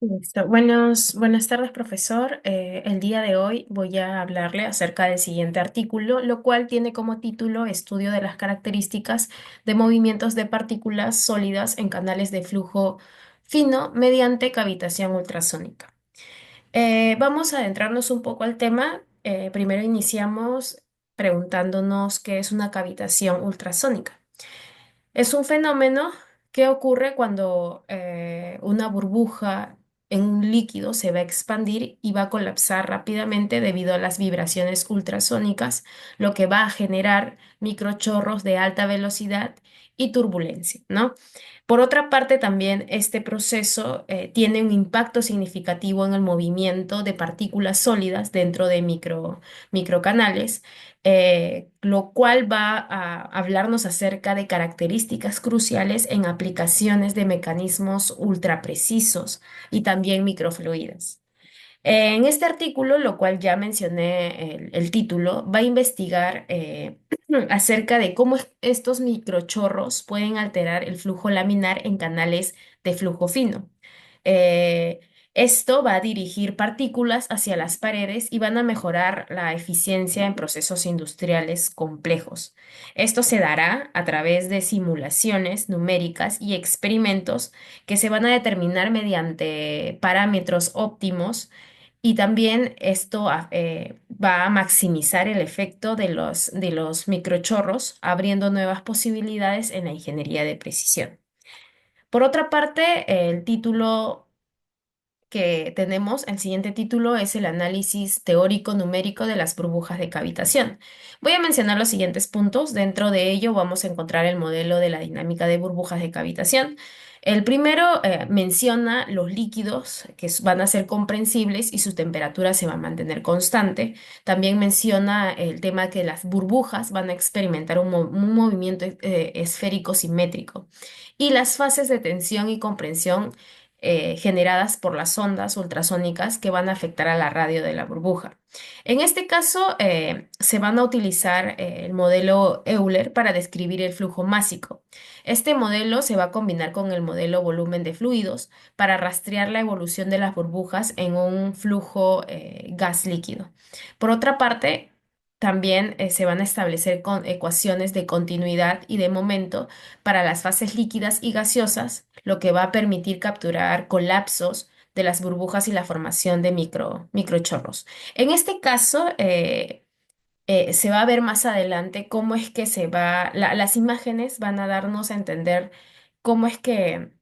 Listo. Buenas tardes, profesor. El día de hoy voy a hablarle acerca del siguiente artículo, lo cual tiene como título Estudio de las características de movimientos de partículas sólidas en canales de flujo fino mediante cavitación ultrasónica. Vamos a adentrarnos un poco al tema. Primero iniciamos preguntándonos qué es una cavitación ultrasónica. Es un fenómeno que ocurre cuando una burbuja en un líquido se va a expandir y va a colapsar rápidamente debido a las vibraciones ultrasónicas, lo que va a generar microchorros de alta velocidad y turbulencia, ¿no? Por otra parte, también este proceso tiene un impacto significativo en el movimiento de partículas sólidas dentro de microcanales, lo cual va a hablarnos acerca de características cruciales en aplicaciones de mecanismos ultraprecisos y también microfluidos. En este artículo, lo cual ya mencioné el título, va a investigar acerca de cómo estos microchorros pueden alterar el flujo laminar en canales de flujo fino. Eh, Esto va a dirigir partículas hacia las paredes y van a mejorar la eficiencia en procesos industriales complejos. Esto se dará a través de simulaciones numéricas y experimentos que se van a determinar mediante parámetros óptimos, y también esto va a maximizar el efecto de los microchorros, abriendo nuevas posibilidades en la ingeniería de precisión. Por otra parte, el título que tenemos, el siguiente título es el análisis teórico numérico de las burbujas de cavitación. Voy a mencionar los siguientes puntos. Dentro de ello vamos a encontrar el modelo de la dinámica de burbujas de cavitación. El primero menciona los líquidos van a ser comprensibles y su temperatura se va a mantener constante. También menciona el tema que las burbujas van a experimentar un movimiento esférico simétrico y las fases de tensión y comprensión generadas por las ondas ultrasónicas que van a afectar a la radio de la burbuja. En este caso, se van a utilizar el modelo Euler para describir el flujo másico. Este modelo se va a combinar con el modelo volumen de fluidos para rastrear la evolución de las burbujas en un flujo gas líquido. Por otra parte, también se van a establecer ecuaciones de continuidad y de momento para las fases líquidas y gaseosas, lo que va a permitir capturar colapsos de las burbujas y la formación de microchorros. En este caso, se va a ver más adelante cómo es que las imágenes van a darnos a entender cómo es que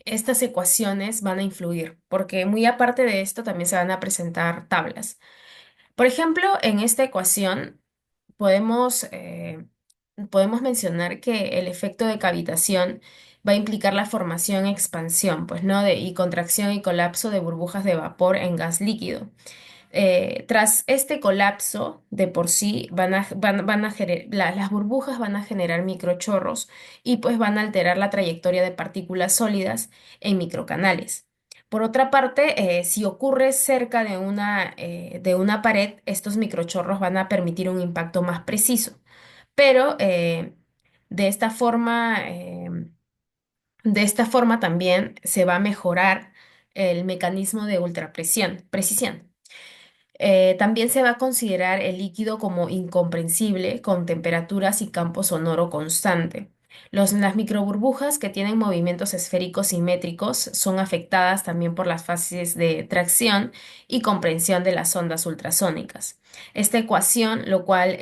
estas ecuaciones van a influir, porque muy aparte de esto también se van a presentar tablas. Por ejemplo, en esta ecuación podemos mencionar que el efecto de cavitación va a implicar la formación e expansión, pues, ¿no? Y contracción y colapso de burbujas de vapor en gas líquido. Tras este colapso, de por sí las burbujas van a generar microchorros y pues van a alterar la trayectoria de partículas sólidas en microcanales. Por otra parte, si ocurre cerca de una pared, estos microchorros van a permitir un impacto más preciso. Pero de esta forma, de esta forma también se va a mejorar el mecanismo de precisión. También se va a considerar el líquido como incomprensible con temperaturas y campo sonoro constante. Las microburbujas que tienen movimientos esféricos simétricos son afectadas también por las fases de tracción y comprensión de las ondas ultrasónicas. Esta ecuación, lo cual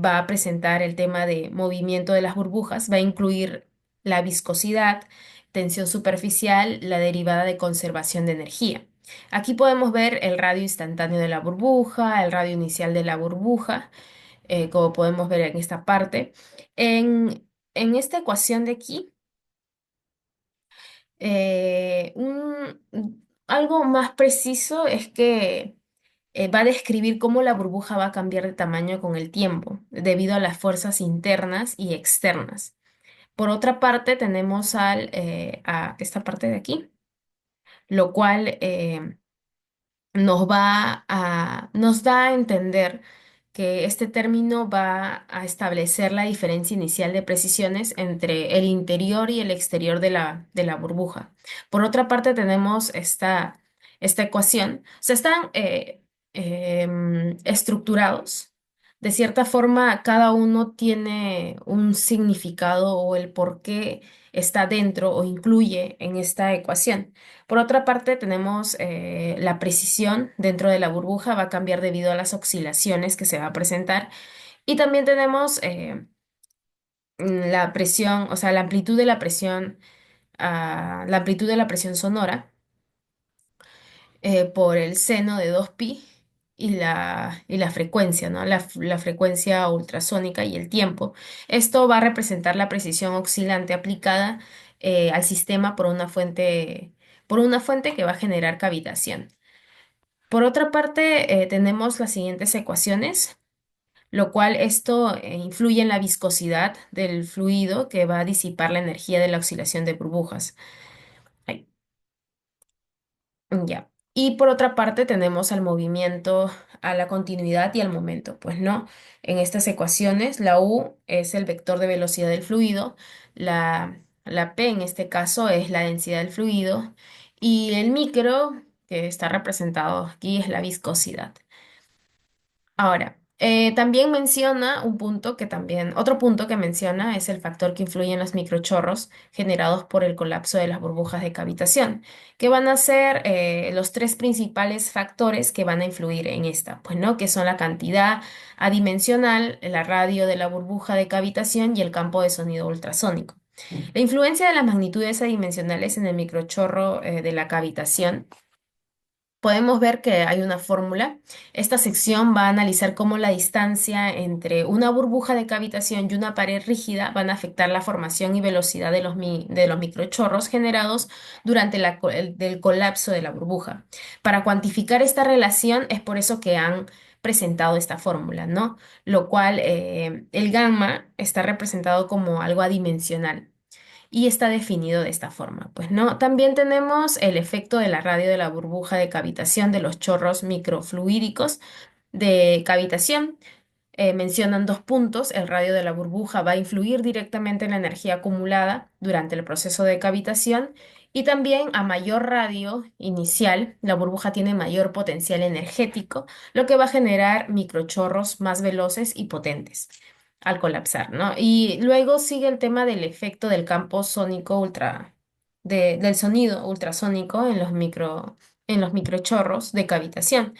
va a presentar el tema de movimiento de las burbujas, va a incluir la viscosidad, tensión superficial, la derivada de conservación de energía. Aquí podemos ver el radio instantáneo de la burbuja, el radio inicial de la burbuja, como podemos ver en esta parte. En esta ecuación de aquí, eh, algo más preciso es que va a describir cómo la burbuja va a cambiar de tamaño con el tiempo, debido a las fuerzas internas y externas. Por otra parte, tenemos a esta parte de aquí, lo cual nos da a entender que este término va a establecer la diferencia inicial de precisiones entre el interior y el exterior de la burbuja. Por otra parte, tenemos esta ecuación. O sea, están estructurados. De cierta forma, cada uno tiene un significado o el por qué está dentro o incluye en esta ecuación. Por otra parte, tenemos la precisión dentro de la burbuja va a cambiar debido a las oscilaciones que se va a presentar. Y también tenemos la presión, o sea, la amplitud de la presión, la amplitud de la presión sonora por el seno de 2pi y la frecuencia, ¿no? La frecuencia ultrasónica y el tiempo. Esto va a representar la precisión oscilante aplicada al sistema por una fuente que va a generar cavitación. Por otra parte, tenemos las siguientes ecuaciones, lo cual esto influye en la viscosidad del fluido que va a disipar la energía de la oscilación de burbujas. Ay, ya. Y por otra parte, tenemos al movimiento, a la continuidad y al momento. Pues no, en estas ecuaciones, la U es el vector de velocidad del fluido, la P en este caso es la densidad del fluido y el micro, que está representado aquí, es la viscosidad. Ahora, también menciona un punto que también, otro punto que menciona es el factor que influye en los microchorros generados por el colapso de las burbujas de cavitación, que van a ser los tres principales factores que van a influir en esta, pues no, que son la cantidad adimensional, la radio de la burbuja de cavitación y el campo de sonido ultrasónico. La influencia de las magnitudes adimensionales en el microchorro de la cavitación. Podemos ver que hay una fórmula. Esta sección va a analizar cómo la distancia entre una burbuja de cavitación y una pared rígida van a afectar la formación y velocidad de los microchorros generados durante del colapso de la burbuja. Para cuantificar esta relación es por eso que han presentado esta fórmula, ¿no? Lo cual el gamma está representado como algo adimensional y está definido de esta forma. Pues no, también tenemos el efecto de la radio de la burbuja de cavitación de los chorros microfluídicos de cavitación. Mencionan dos puntos. El radio de la burbuja va a influir directamente en la energía acumulada durante el proceso de cavitación y también a mayor radio inicial, la burbuja tiene mayor potencial energético, lo que va a generar microchorros más veloces y potentes al colapsar, ¿no? Y luego sigue el tema del efecto del campo sónico del sonido ultrasónico en los microchorros de cavitación.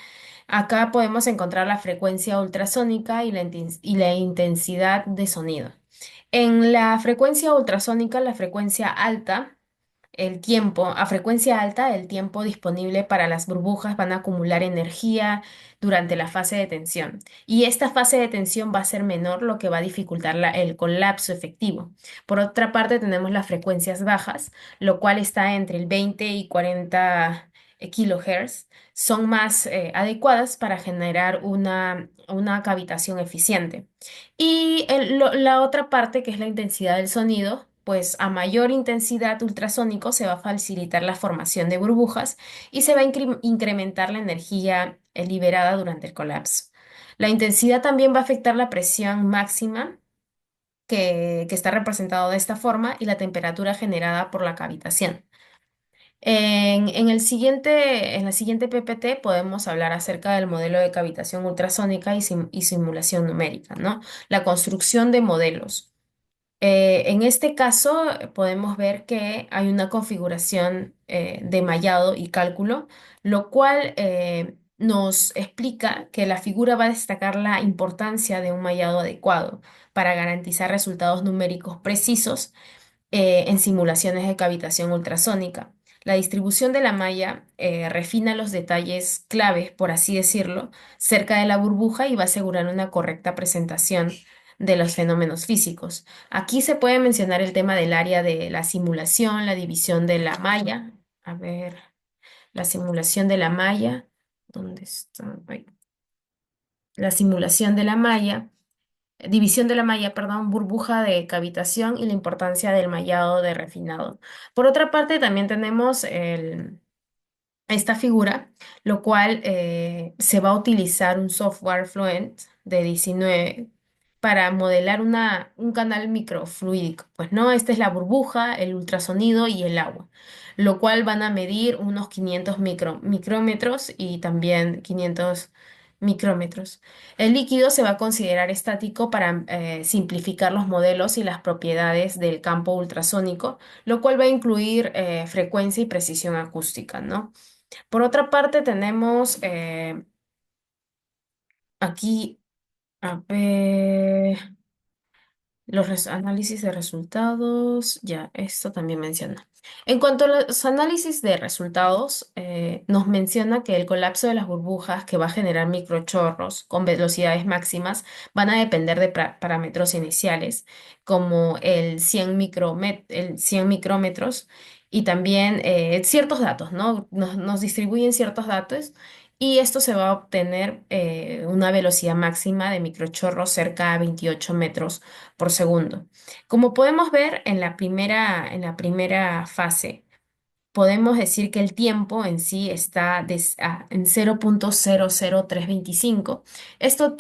Acá podemos encontrar la frecuencia ultrasónica y la intensidad de sonido. En la frecuencia ultrasónica, la frecuencia alta, a frecuencia alta, el tiempo disponible para las burbujas van a acumular energía durante la fase de tensión. Y esta fase de tensión va a ser menor, lo que va a dificultar el colapso efectivo. Por otra parte, tenemos las frecuencias bajas, lo cual está entre el 20 y 40 kilohertz. Son más adecuadas para generar una cavitación eficiente. Y la otra parte, que es la intensidad del sonido, pues a mayor intensidad ultrasónico se va a facilitar la formación de burbujas y se va a incrementar la energía liberada durante el colapso. La intensidad también va a afectar la presión máxima que está representado de esta forma y la temperatura generada por la cavitación. En la siguiente PPT podemos hablar acerca del modelo de cavitación ultrasónica y simulación numérica, ¿no? La construcción de modelos. En este caso, podemos ver que hay una configuración de mallado y cálculo, lo cual nos explica que la figura va a destacar la importancia de un mallado adecuado para garantizar resultados numéricos precisos en simulaciones de cavitación ultrasónica. La distribución de la malla refina los detalles claves, por así decirlo, cerca de la burbuja y va a asegurar una correcta presentación de los fenómenos físicos. Aquí se puede mencionar el tema del área de la simulación, la división de la malla. A ver, la simulación de la malla. ¿Dónde está? Ay, la simulación de la malla. División de la malla, perdón, burbuja de cavitación y la importancia del mallado de refinado. Por otra parte, también tenemos esta figura, lo cual se va a utilizar un software Fluent de 19 para modelar un canal microfluídico. Pues no, esta es la burbuja, el ultrasonido y el agua, lo cual van a medir unos 500 micrómetros y también 500 micrómetros. El líquido se va a considerar estático para simplificar los modelos y las propiedades del campo ultrasónico, lo cual va a incluir frecuencia y precisión acústica, ¿no? Por otra parte, tenemos aquí, a ver. Análisis de resultados, ya, esto también menciona. En cuanto a los análisis de resultados, nos menciona que el colapso de las burbujas que va a generar microchorros con velocidades máximas van a depender de parámetros iniciales, como el 100 micrómetros y también ciertos datos, ¿no? Nos distribuyen ciertos datos y esto se va a obtener una velocidad máxima de microchorros cerca a 28 metros por segundo. Como podemos ver en la primera fase, podemos decir que el tiempo en sí está en 0.00325. Esto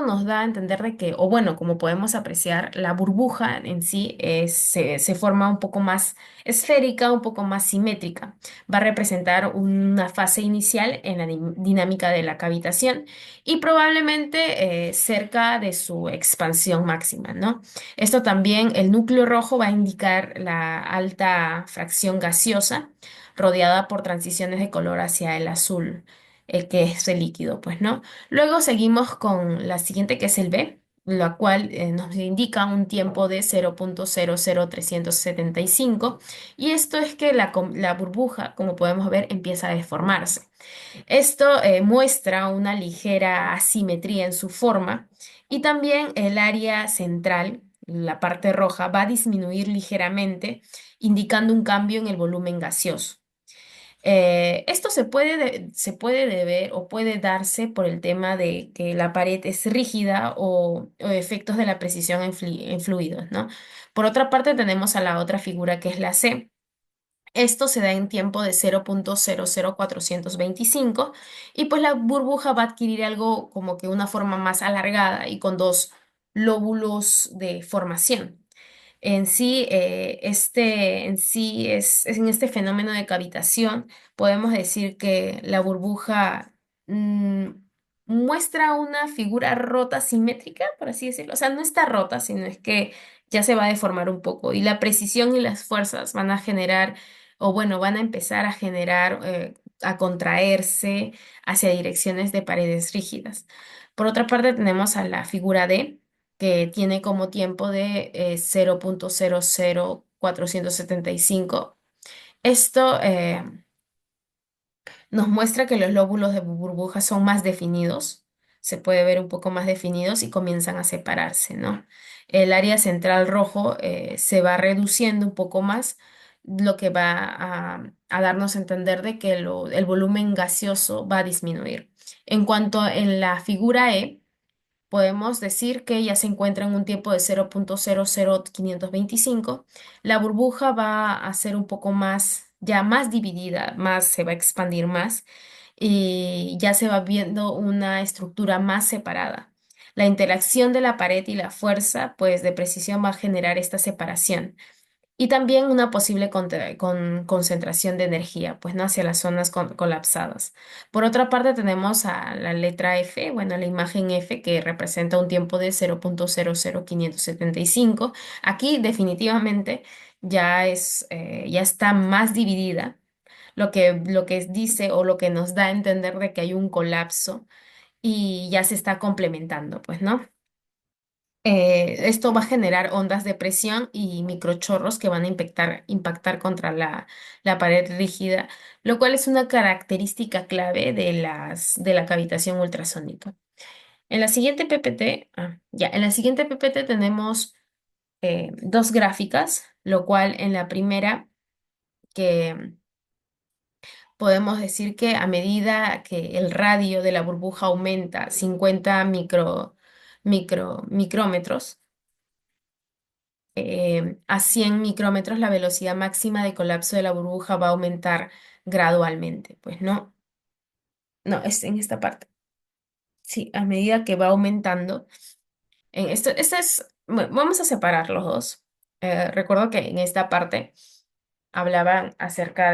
nos da a entender de que, o bueno, como podemos apreciar, la burbuja en sí se forma un poco más esférica, un poco más simétrica. Va a representar una fase inicial en la dinámica de la cavitación y probablemente cerca de su expansión máxima, ¿no? Esto también, el núcleo rojo va a indicar la alta fracción gaseosa rodeada por transiciones de color hacia el azul, que es el líquido, pues, ¿no? Luego seguimos con la siguiente, que es el B, la cual nos indica un tiempo de 0.00375 y esto es que la burbuja, como podemos ver, empieza a deformarse. Esto muestra una ligera asimetría en su forma y también el área central, la parte roja, va a disminuir ligeramente, indicando un cambio en el volumen gaseoso. Esto se puede deber o puede darse por el tema de que la pared es rígida o efectos de la precisión en fluidos, ¿no? Por otra parte, tenemos a la otra figura que es la C. Esto se da en tiempo de 0.00425 y pues la burbuja va a adquirir algo como que una forma más alargada y con dos lóbulos de formación. En sí, en este fenómeno de cavitación, podemos decir que la burbuja mm, muestra una figura rota simétrica, por así decirlo. O sea, no está rota, sino es que ya se va a deformar un poco y la precisión y las fuerzas van a generar, o bueno, van a empezar a generar, a contraerse hacia direcciones de paredes rígidas. Por otra parte, tenemos a la figura D que tiene como tiempo de 0.00475. Esto nos muestra que los lóbulos de burbuja son más definidos, se puede ver un poco más definidos y comienzan a separarse, ¿no? El área central rojo se va reduciendo un poco más, lo que va a darnos a entender de que el volumen gaseoso va a disminuir. En cuanto en la figura E, podemos decir que ya se encuentra en un tiempo de 0.00525. La burbuja va a ser un poco más, ya más dividida, más se va a expandir más y ya se va viendo una estructura más separada. La interacción de la pared y la fuerza, pues de precisión va a generar esta separación y también una posible concentración de energía, pues no hacia las zonas colapsadas. Por otra parte, tenemos a la letra F, bueno, la imagen F que representa un tiempo de 0.00575. Aquí definitivamente ya está más dividida, lo que dice o lo que nos da a entender de que hay un colapso y ya se está complementando, pues, ¿no? Esto va a generar ondas de presión y microchorros que van a impactar contra la pared rígida, lo cual es una característica clave de la cavitación ultrasónica. En la siguiente PPT, en la siguiente PPT tenemos dos gráficas, lo cual en la primera que podemos decir que a medida que el radio de la burbuja aumenta 50 micrómetros, a 100 micrómetros la velocidad máxima de colapso de la burbuja va a aumentar gradualmente. Pues no, no, es en esta parte. Sí, a medida que va aumentando. Esto es, bueno, vamos a separar los dos. Recuerdo que en esta parte hablaban acerca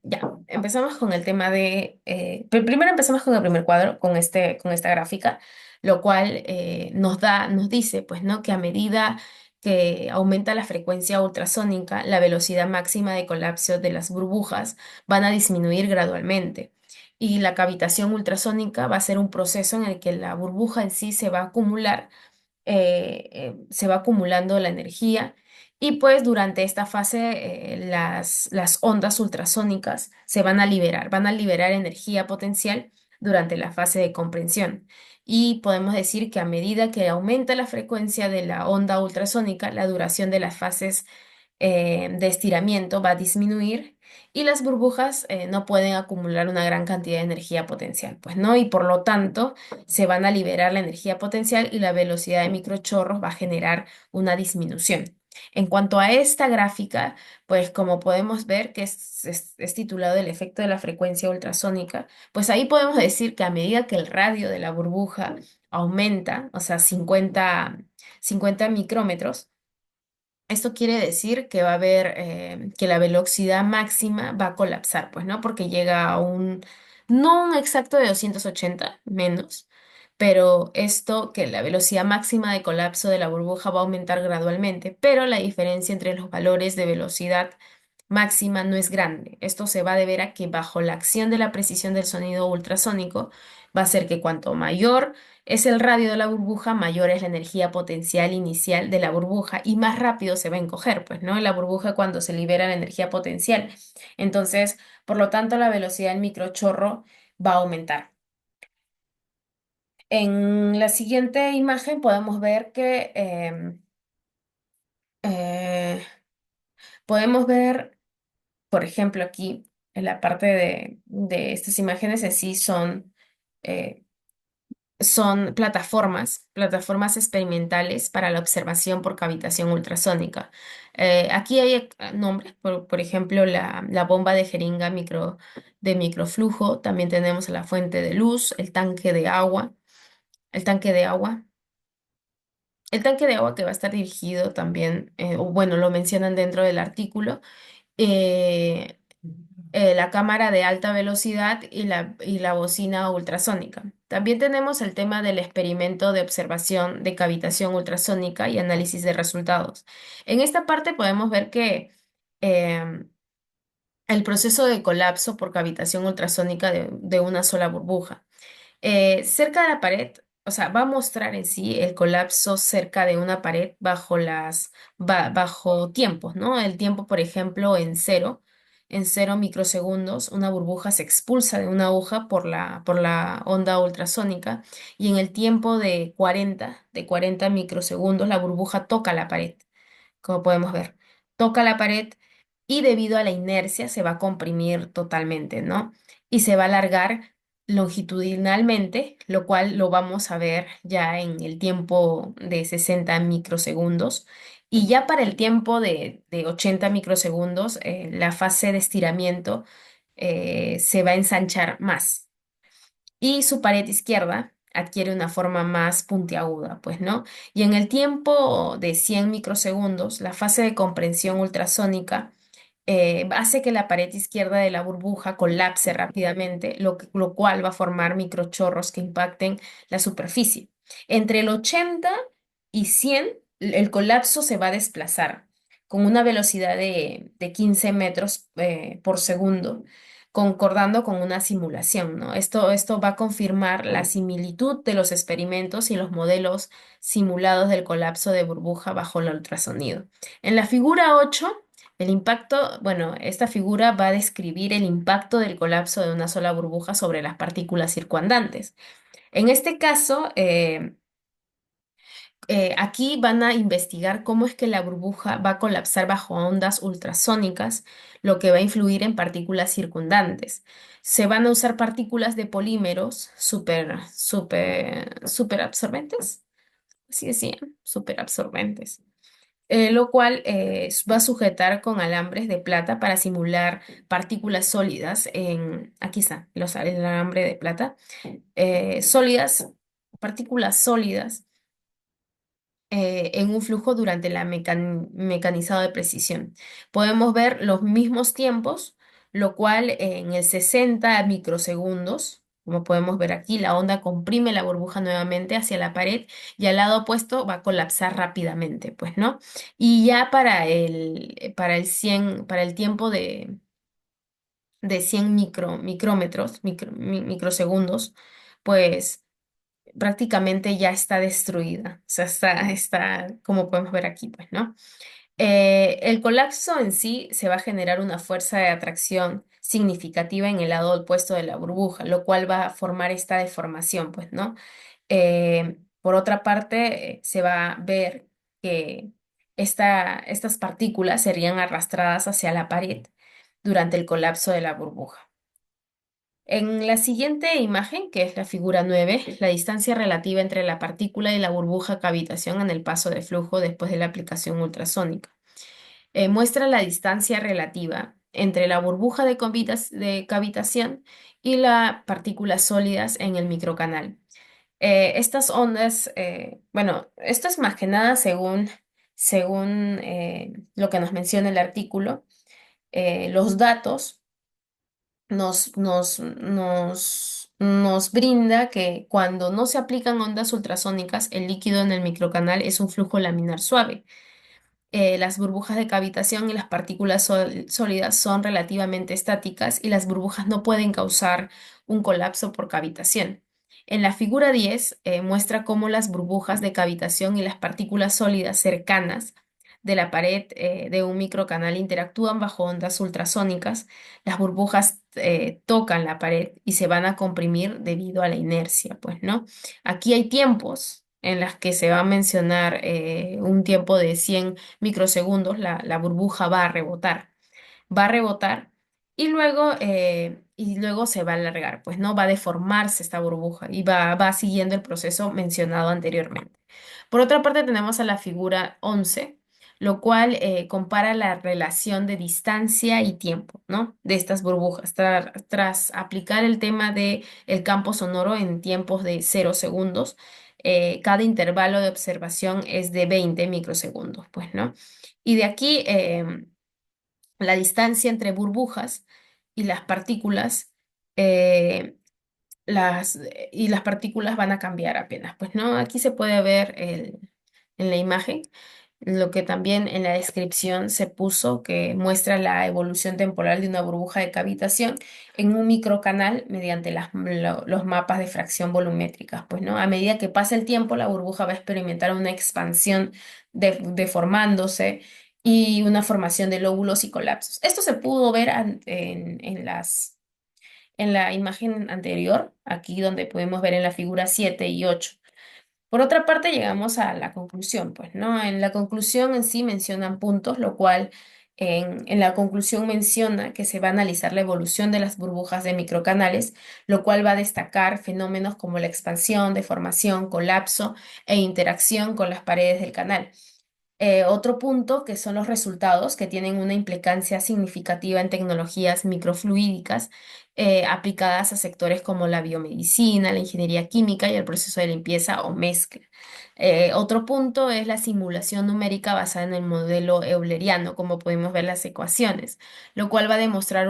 ya, empezamos con el tema primero empezamos con el primer cuadro, con esta gráfica, lo cual nos dice, pues, ¿no? Que a medida que aumenta la frecuencia ultrasónica, la velocidad máxima de colapso de las burbujas van a disminuir gradualmente. Y la cavitación ultrasónica va a ser un proceso en el que la burbuja en sí se va a acumular, se va acumulando la energía y pues durante esta fase las ondas ultrasónicas se van a liberar energía potencial durante la fase de comprensión. Y podemos decir que a medida que aumenta la frecuencia de la onda ultrasónica, la duración de las fases de estiramiento va a disminuir y las burbujas no pueden acumular una gran cantidad de energía potencial, pues no, y por lo tanto se van a liberar la energía potencial y la velocidad de microchorros va a generar una disminución. En cuanto a esta gráfica, pues como podemos ver que es titulado el efecto de la frecuencia ultrasónica, pues ahí podemos decir que a medida que el radio de la burbuja aumenta, o sea, 50 micrómetros, esto quiere decir que va a haber, que la velocidad máxima va a colapsar, pues, ¿no? Porque llega a no un exacto de 280 menos, pero esto, que la velocidad máxima de colapso de la burbuja va a aumentar gradualmente, pero la diferencia entre los valores de velocidad máxima no es grande. Esto se va a deber a que bajo la acción de la precisión del sonido ultrasónico, va a ser que cuanto mayor es el radio de la burbuja, mayor es la energía potencial inicial de la burbuja y más rápido se va a encoger, pues, ¿no? La burbuja cuando se libera la energía potencial. Entonces, por lo tanto, la velocidad del microchorro va a aumentar. En la siguiente imagen podemos ver que eh, podemos ver, por ejemplo, aquí en la parte de estas imágenes en sí eh, son plataformas experimentales para la observación por cavitación ultrasónica. Aquí hay nombres, por ejemplo, la bomba de jeringa de microflujo, también tenemos la fuente de luz, el tanque de agua, el tanque de agua que va a estar dirigido también, o bueno, lo mencionan dentro del artículo, eh, la cámara de alta velocidad y la bocina ultrasónica. También tenemos el tema del experimento de observación de cavitación ultrasónica y análisis de resultados. En esta parte podemos ver que em, el proceso de colapso por cavitación ultrasónica de una sola burbuja. Cerca de la pared, o sea, va a mostrar en sí el colapso cerca de una pared bajo tiempos, ¿no? El tiempo, por ejemplo, en cero microsegundos, una burbuja se expulsa de una aguja por la onda ultrasónica y en el tiempo de 40 microsegundos, la burbuja toca la pared como podemos ver. Toca la pared y debido a la inercia se va a comprimir totalmente, ¿no? Y se va a alargar longitudinalmente, lo cual lo vamos a ver ya en el tiempo de 60 microsegundos. Y ya para el tiempo de 80 microsegundos, la fase de estiramiento se va a ensanchar más y su pared izquierda adquiere una forma más puntiaguda, pues, ¿no? Y en el tiempo de 100 microsegundos, la fase de comprensión ultrasónica hace que la pared izquierda de la burbuja colapse rápidamente, lo cual va a formar microchorros que impacten la superficie. Entre el 80 y 100, el colapso se va a desplazar con una velocidad de 15 metros por segundo concordando con una simulación, ¿no? Esto va a confirmar la similitud de los experimentos y los modelos simulados del colapso de burbuja bajo el ultrasonido. En la figura 8, el impacto, bueno, esta figura va a describir el impacto del colapso de una sola burbuja sobre las partículas circundantes. En este caso, aquí van a investigar cómo es que la burbuja va a colapsar bajo ondas ultrasónicas, lo que va a influir en partículas circundantes. Se van a usar partículas de polímeros super absorbentes, así decían, super absorbentes. lo cual va a sujetar con alambres de plata para simular partículas sólidas aquí está, el alambre de plata, sólidas, partículas sólidas en un flujo durante la mecanizado de precisión. Podemos ver los mismos tiempos, lo cual en el 60 microsegundos, como podemos ver aquí, la onda comprime la burbuja nuevamente hacia la pared y al lado opuesto va a colapsar rápidamente, pues, ¿no? Y ya para el tiempo de 100 micrómetros, microsegundos, pues prácticamente ya está destruida. O sea, está, como podemos ver aquí, pues, ¿no? El colapso en sí se va a generar una fuerza de atracción significativa en el lado opuesto de la burbuja, lo cual va a formar esta deformación, pues, ¿no? Por otra parte, se va a ver que estas partículas serían arrastradas hacia la pared durante el colapso de la burbuja. En la siguiente imagen, que es la figura 9, la distancia relativa entre la partícula y la burbuja cavitación en el paso de flujo después de la aplicación ultrasónica. Muestra la distancia relativa entre la burbuja de cavitación y las partículas sólidas en el microcanal. Estas ondas, bueno, esto es más que nada según lo que nos menciona el artículo, los datos nos brinda que cuando no se aplican ondas ultrasónicas, el líquido en el microcanal es un flujo laminar suave. Las burbujas de cavitación y las partículas sólidas son relativamente estáticas y las burbujas no pueden causar un colapso por cavitación. En la figura 10 muestra cómo las burbujas de cavitación y las partículas sólidas cercanas de la pared de un microcanal interactúan bajo ondas ultrasónicas. Las burbujas tocan la pared y se van a comprimir debido a la inercia, pues, ¿no? Aquí hay tiempos en las que se va a mencionar un tiempo de 100 microsegundos, la burbuja va a rebotar y luego se va a alargar, pues no va a deformarse esta burbuja y va siguiendo el proceso mencionado anteriormente. Por otra parte, tenemos a la figura 11, lo cual compara la relación de distancia y tiempo, ¿no? De estas burbujas, tras aplicar el tema de el campo sonoro en tiempos de 0 segundos. Cada intervalo de observación es de 20 microsegundos, pues, ¿no? Y de aquí la distancia entre burbujas y las partículas, eh, y las partículas van a cambiar apenas. Pues no, aquí se puede ver en la imagen lo que también en la descripción se puso, que muestra la evolución temporal de una burbuja de cavitación en un microcanal mediante los mapas de fracción volumétricas. Pues no, a medida que pasa el tiempo, la burbuja va a experimentar una expansión deformándose y una formación de lóbulos y colapsos. Esto se pudo ver en la imagen anterior, aquí donde podemos ver en la figura 7 y 8. Por otra parte, llegamos a la conclusión, pues, ¿no? En la conclusión en sí mencionan puntos, lo cual en la conclusión menciona que se va a analizar la evolución de las burbujas de microcanales, lo cual va a destacar fenómenos como la expansión, deformación, colapso e interacción con las paredes del canal. Otro punto que son los resultados que tienen una implicancia significativa en tecnologías microfluídicas aplicadas a sectores como la biomedicina, la ingeniería química y el proceso de limpieza o mezcla. Otro punto es la simulación numérica basada en el modelo euleriano, como podemos ver las ecuaciones, lo cual va a demostrar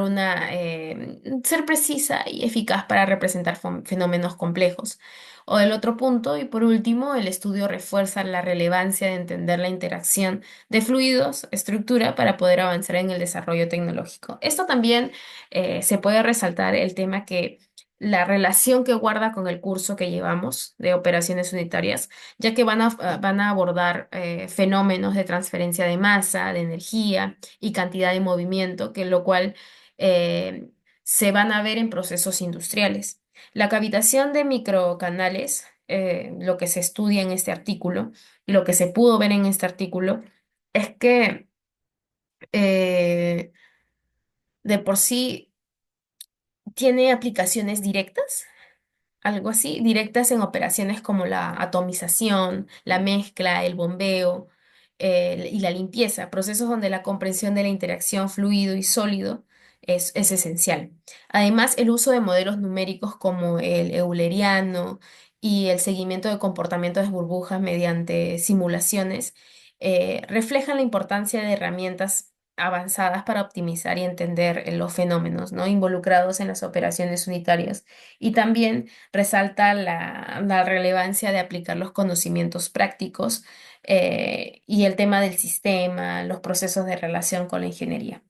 ser precisa y eficaz para representar fenómenos complejos. O el otro punto, y por último, el estudio refuerza la relevancia de entender la interacción de fluidos, estructura, para poder avanzar en el desarrollo tecnológico. Esto también se puede resaltar el tema que la relación que guarda con el curso que llevamos de operaciones unitarias, ya que van a abordar fenómenos de transferencia de masa, de energía y cantidad de movimiento, que lo cual eh, se van a ver en procesos industriales. La cavitación de microcanales, lo que se estudia en este artículo y lo que se pudo ver en este artículo, es que eh, de por sí tiene aplicaciones directas, algo así, directas en operaciones como la atomización, la mezcla, el bombeo, y la limpieza, procesos donde la comprensión de la interacción fluido y sólido es esencial. Además, el uso de modelos numéricos como el euleriano y el seguimiento de comportamientos de burbujas mediante simulaciones reflejan la importancia de herramientas avanzadas para optimizar y entender los fenómenos, ¿no? involucrados en las operaciones unitarias. Y también resalta la relevancia de aplicar los conocimientos prácticos y el tema del sistema, los procesos de relación con la ingeniería.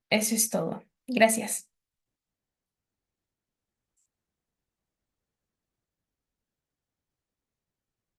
Eso es todo. Gracias.